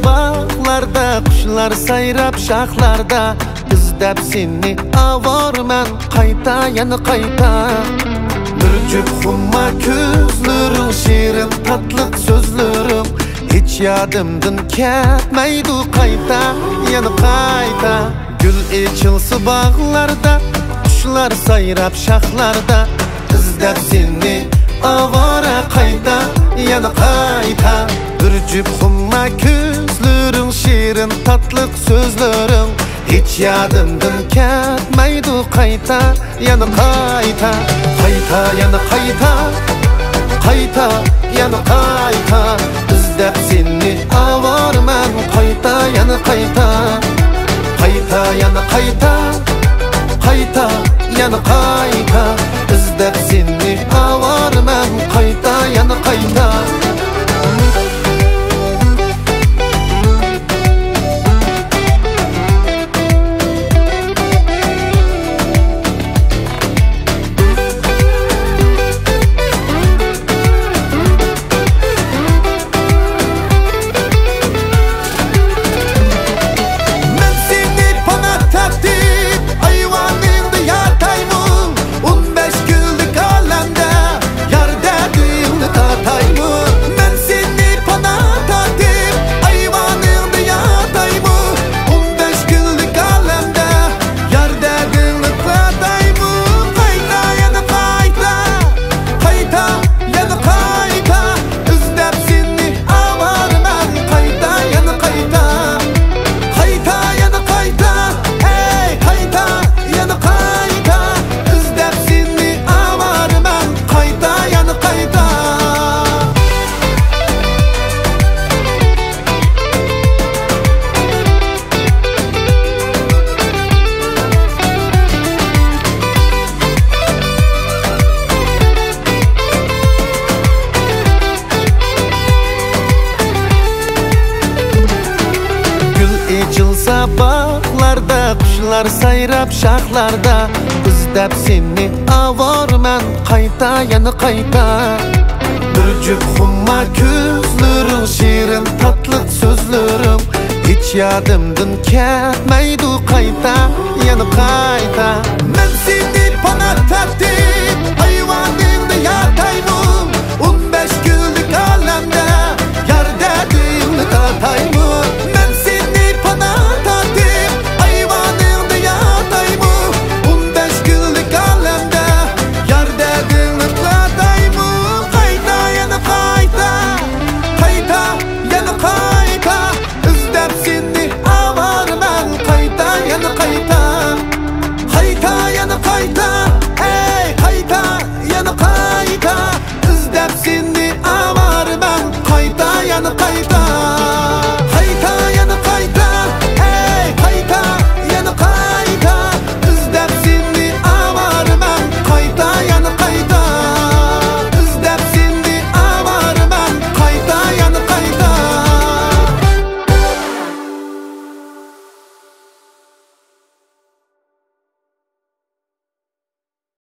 bog'larda, qushlar sayrab shoxlarda, izlab seni avorman qayta yana qayta. Bir jup xumma ko'zlaring, shirin tatliq so'zlaring, hiç yadimdan ketmaydi qayta yana qayta. Gül echilsa bog'larda, qushlar sayrab shoxlarda, izlab seni avora qayta yana qayta. Bir jup xumma ko'zlaring, shirin tatliq so'zlaring, hiç yadimdan ketmaydi qayta yana qayta. Qayta yana qayta, qayta yana qayta, izlab seni avorman qayta yana qayta. Qayta yana qayta, qayta yana qayta, izlab seni avorman qayta yana qayta. Echilsa bog'larda, qushlar sayrab shoxlarda, izlab seni avorman qayta yana qayta. Bir jup xumma ko'zlaring, shirin tatliq so'zlaring, hiç yadimdan ketmaydi qayta yana qayta.